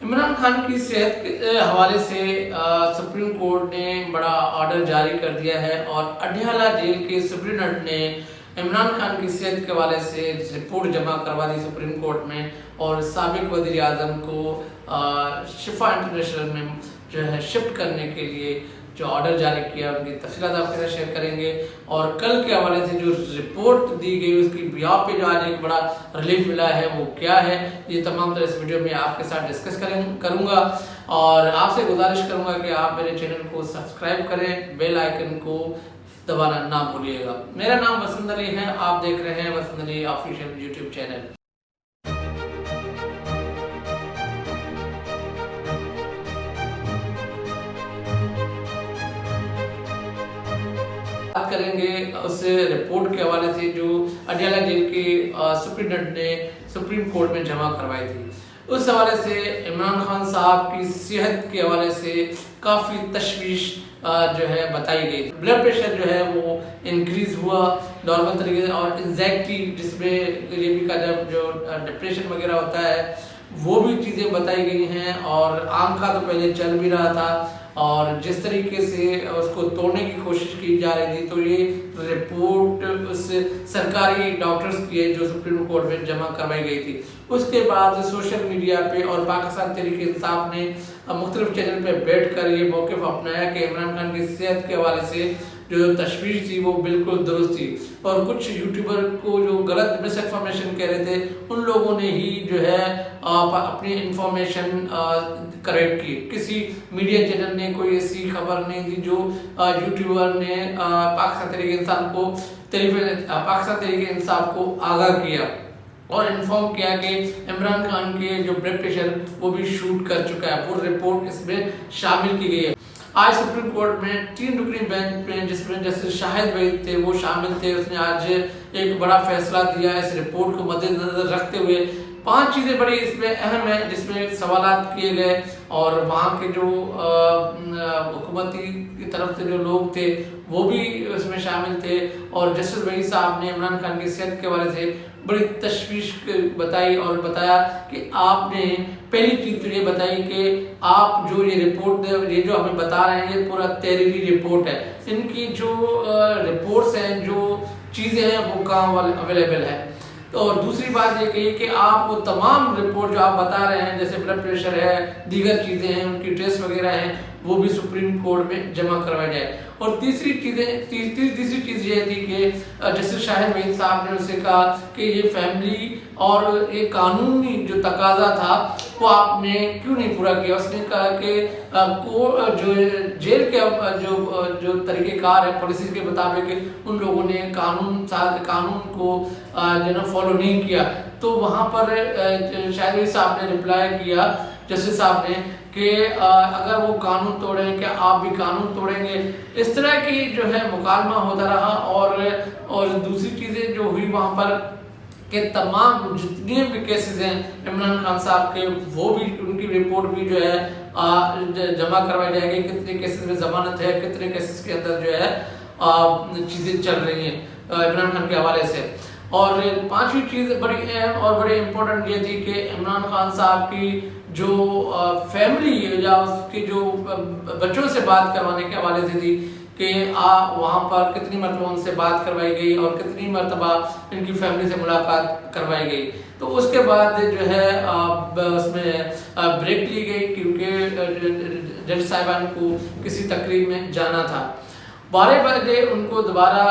عمران خان کی صحت کے حوالے سے سپریم کورٹ نے بڑا آرڈر جاری کر دیا ہے اور اڈیالہ جیل کے سپرنٹینڈنٹ نے عمران خان کی صحت کے حوالے سے رپورٹ جمع کروا دی سپریم کورٹ میں، اور سابق وزیر اعظم کو شفا انٹرنیشنل میں جو ہے شفٹ کرنے کے لیے جو آرڈر جاری کیا، ان کی تفصیلات آپ کے ساتھ شیئر کریں گے۔ اور کل کے حوالے سے جو رپورٹ دی گئی اس کی بیاہ پہ جو آج ایک بڑا ریلیف ملا ہے وہ کیا ہے، یہ تمام طرح اس ویڈیو میں آپ کے ساتھ ڈسکس کروں گا، اور آپ سے گزارش کروں گا کہ آپ میرے چینل کو سبسکرائب کریں، بیل آئیکن کو دبانا نہ بھولیے گا۔ میرا نام وسند علی ہے، آپ دیکھ رہے ہیں وسند علی آفیشیل یوٹیوب چینل۔ بات کریں گے اس رپورٹ کے حوالے سے جو اڈیالہ جیل کے سپرنٹینڈنٹ نے سپریم کورٹ میں جمع کروائی تھی۔ اس حوالے سے عمران خان صاحب کی صحت کے حوالے سے کافی تشویش جو ہے بتائی گئی۔ بلڈ پریشر جو ہے وہ انکریز ہوا نارمل طریقے سے، اور انزائٹی جس میں یہ بھی کا جو ڈپریشن وغیرہ ہوتا ہے وہ بھی چیزیں بتائی گئی ہیں، اور آنکھا تو پہلے چل بھی رہا تھا، اور جس طریقے سے اس کو توڑنے کی کوشش کی جا رہی تھی، تو یہ رپورٹ اس سرکاری ڈاکٹرز کی ہے جو سپریم کورٹ میں جمع کروائی گئی تھی۔ اس کے بعد سوشل میڈیا پہ اور پاکستان تحریک انصاف نے مختلف چینل پہ بیٹھ کر یہ موقف اپنایا کہ عمران خان کی صحت کے حوالے سے جو تشویش تھی وہ بالکل درست تھی، اور کچھ یوٹیوبر کو جو غلط مس انفارمیشن کہہ رہے تھے ان لوگوں نے ہی جو ہے اپنی انفارمیشن کریکٹ کی۔ کسی میڈیا چینل نے کوئی ایسی خبر نہیں دی جو یوٹیوبر نے پاکستان تحریک انصاف کو آگاہ کیا اور انفارم کیا کہ عمران خان کے جو بلڈ پریشر وہ بھی شوٹ کر چکا ہے، وہ رپورٹ اس میں شامل کی گئی ہے۔ آج سپریم کورٹ میں 3 رکنی بینچ میں جس میں جسٹس شاہد وحید تھے وہ شامل تھے، اس نے آج ایک بڑا فیصلہ دیا اس رپورٹ کو مد نظر رکھتے ہوئے۔ 5 چیزیں بڑی اس میں اہم ہیں جس میں سوالات کیے گئے، اور وہاں کے جو حکومتی کی طرف سے جو لوگ تھے وہ بھی اس میں شامل تھے، اور جسٹس وحید صاحب نے عمران خان کی صحت کے حوالے سے بڑی تشویش بتائی اور بتایا کہ آپ نے پہلی چیز تو یہ بتائی کہ آپ جو یہ رپورٹ یہ جو ہمیں بتا رہے ہیں یہ پورا تحریری رپورٹ ہے، ان کی جو رپورٹس ہیں جو چیزیں ہیں وہ کہاں اویلیبل ہے۔ اور دوسری بات یہ کہی کہ آپ وہ تمام رپورٹ جو آپ بتا رہے ہیں جیسے بلڈ پریشر ہے، دیگر چیزیں ہیں، ان کی ٹیسٹ وغیرہ ہیں، وہ بھی سپریم کورٹ میں جمع کروائی جائے۔ اور تیسری چیز یہ تھی کہ جسٹس شاہد وحید صاحب نے اسے کہا کہ یہ فیملی اور ایک قانونی جو تقاضا تھا وہ آپ نے کیوں نہیں پورا کیا۔ اس نے کہا کہ جو جیل کے جو طریقہ کار ہے پالیسی کے مطابق ان لوگوں نے قانون کو فالو نہیں کیا، تو وہاں پر شاہد وحید صاحب نے رپلائی کیا جسٹس صاحب نے کہ اگر وہ قانون توڑیں کیا آپ بھی قانون توڑیں گے۔ اس طرح کی جو ہے مکالمہ ہوتا رہا، اور دوسری چیزیں جو ہوئی وہاں پر کہ تمام جتنے بھی کیسز ہیں عمران خان صاحب کے وہ بھی ان کی رپورٹ بھی جو ہے جمع کروائی جائے گی، کتنے کیسز میں ضمانت ہے، کتنے کیسز کے اندر جو ہے چیزیں چل رہی ہیں عمران خان کے حوالے سے۔ اور 5ویں چیز بڑی اہم اور بڑی امپورٹنٹ یہ تھی کہ عمران خان صاحب کی جو فیملی یا اس کی جو بچوں سے بات کروانے کے حوالے سے تھی کہ وہاں پر کتنی مرتبہ ان سے بات کروائی گئی اور کتنی مرتبہ ان کی فیملی سے ملاقات کروائی گئی۔ تو اس کے بعد جو ہے اس میں بریک لی گئی کیونکہ جج صاحبان کو کسی تقریب میں جانا تھا۔ 12 بجے ان کو دوبارہ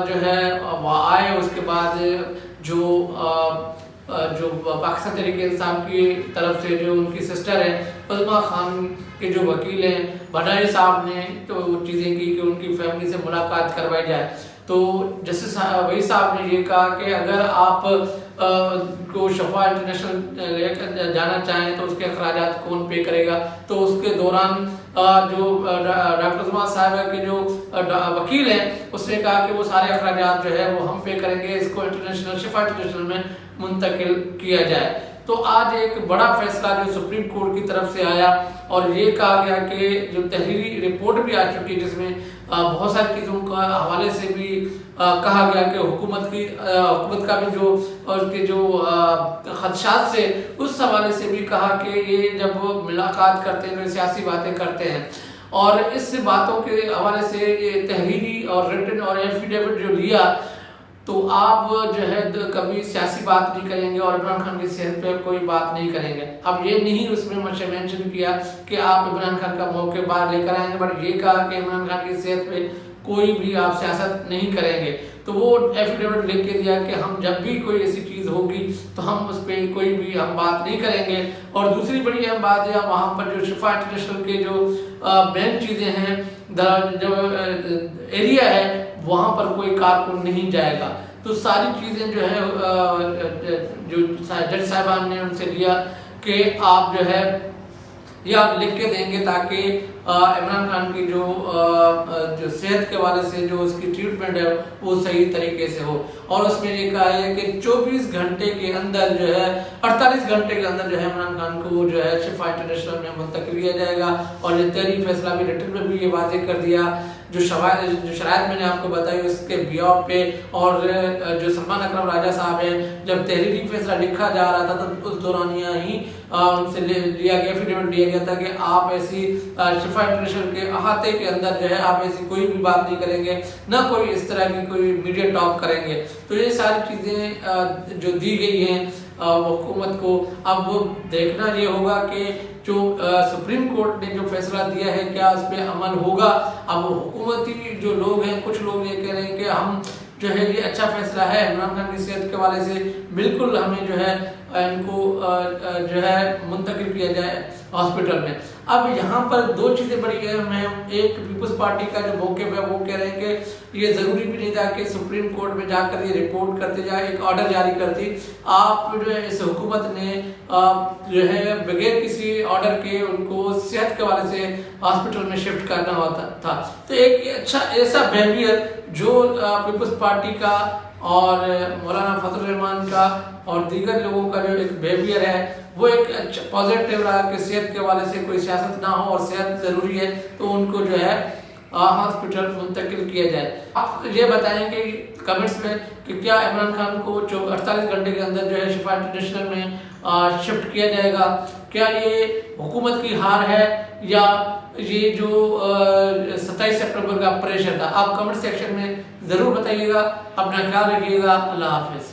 جو ہے وہ آئے۔ اس کے بعد جو پاکستان تحریک انصاف کی طرف سے جو ان کی سسٹر ہیں فاطمہ خان کے جو وکیل ہیں بھٹائی صاحب نے تو وہ چیزیں کی کہ ان کی فیملی سے ملاقات کروائی جائے۔ تو جسٹس وحید صاحب نے یہ کہا کہ اگر آپ کو شفا انٹرنیشنل لے کر جانا چاہیں تو اس کے اخراجات کون پے کرے گا۔ تو اس کے دوران جو ڈاکٹر عثمان صاحب کے جو وکیل ہیں اس نے کہا کہ وہ سارے اخراجات جو ہے وہ ہم پے کریں گے، اس کو شفا انٹرنیشنل میں منتقل کیا جائے۔ تو آج ایک بڑا فیصلہ جو سپریم کورٹ کی طرف سے آیا اور یہ کہا گیا کہ جو تحریری رپورٹ بھی آ چکی ہے جس میں بہت ساری چیزوں کا حوالے سے بھی کہا گیا کہ حکومت کا بھی جو اور اس کے جو خدشات سے اس حوالے سے بھی کہا کہ یہ جب ملاقات کرتے ہیں تو سیاسی باتیں کرتے ہیں، اور اس باتوں کے حوالے سے یہ تحریری اور ریٹن اور ایفیڈیوٹ جو لیا تو آپ جو ہے کبھی سیاسی بات نہیں کریں گے اور عمران خان کی صحت پہ کوئی بات نہیں کریں گے۔ اب یہ نہیں اس میں مینشن کیا کہ آپ عمران خان کا موقع باہر لے کر آئیں گے، بٹ یہ کہا کہ عمران خان کی صحت پہ کوئی بھی آپ سیاست نہیں کریں گے۔ تو وہ ایفیڈیوٹ لکھ کے دیا کہ ہم جب بھی کوئی ایسی چیز ہوگی تو ہم اس پہ کوئی بھی ہم بات نہیں کریں گے۔ اور دوسری بڑی اہم بات ہے وہاں پر جو شفا انٹرنیشنل کے جو مین چیزیں ہیں جو ایریا ہے وہاں پر کوئی کارکن نہیں جائے گا۔ تو ساری چیزیں جو ہے جو جج صاحبان نے ان سے لیا کہ آپ جو ہے یہ آپ لکھ کے دیں گے تاکہ عمران خان کی جو صحت کے حوالے سے جو اس کی ٹریٹمنٹ ہے وہ صحیح طریقے سے ہو۔ اور اس میں یہ کہا ہے کہ 24 گھنٹے کے اندر جو ہے 48 گھنٹے کے اندر جو ہے عمران خان کو جو ہے شفا انٹرنیشنل میں منتقل کیا جائے گا۔ اور یہ تحریری فیصلہ بھی ریٹن میں بھی یہ واضح کر دیا جو شرائط میں نے آپ کو بتائی اس کے بیاپ پہ، اور جو سلمان اکرم راجہ صاحب ہیں جب تحریری فیصلہ لکھا جا رہا تھا تو اس دورانیہ ہی ان سے لیا گیا ایفیڈیوٹ لیا گیا تھا کہ آپ ایسی شفا انٹرنیشنل کے احاطے کے اندر جو ہے آپ ایسی کوئی بھی بات نہیں کریں گے، نہ کوئی اس طرح کی کوئی میڈیا ٹاک کریں گے۔ تو یہ ساری چیزیں جو دی گئی ہیں حکومت کو، اب دیکھنا یہ ہوگا کہ جو سپریم کورٹ نے جو فیصلہ دیا ہے کیا اس پہ عمل ہوگا۔ اب حکومتی جو لوگ ہیں کچھ لوگ یہ کہہ رہے ہیں کہ ہم جو ہے یہ اچھا فیصلہ ہے عمران خان کی صحت کے حوالے سے، بالکل ہمیں جو ہے ان کو جو ہے منتقل کیا جائے ہاسپٹل میں۔ اب یہاں پر دو چیزیں بڑی اہم ہیں، ایک پیپلز پارٹی کا جو موقف ہے وہ کہہ رہے ہیں کہ یہ ضروری بھی نہیں تھا کہ سپریم کورٹ میں جا کر یہ رپورٹ کرتے جائے، ایک آرڈر جاری کرتی، آپ جو ہے اس حکومت نے جو ہے بغیر کسی آرڈر کے ان کو صحت کے حوالے سے ہاسپٹل میں شفٹ کرنا ہوتا تھا۔ تو ایک اچھا ایسا بیہیویئر جو پیپلز پارٹی کا اور مولانا فضل الرحمان کا اور دیگر لوگوں کا جو ایک بیہیویئر ہے وہ ایک اچھا پازیٹیو رہا کہ صحت کے حوالے سے کوئی سیاست نہ ہو اور صحت ضروری ہے تو ان کو جو ہے ہاسپٹل منتقل کیا جائے۔ آپ یہ بتائیں کہ کمنٹس میں کہ کیا عمران خان کو 48 گھنٹے کے اندر جو ہے شفا انٹرنیشنل میں شفٹ کیا جائے گا؟ کیا یہ حکومت کی ہار ہے یا یہ جو 27 اکتوبر کا پریشر تھا؟ آپ کمنٹ سیکشن میں ضرور بتائیے گا۔ اپنا خیال رکھیے گا۔ اللہ حافظ۔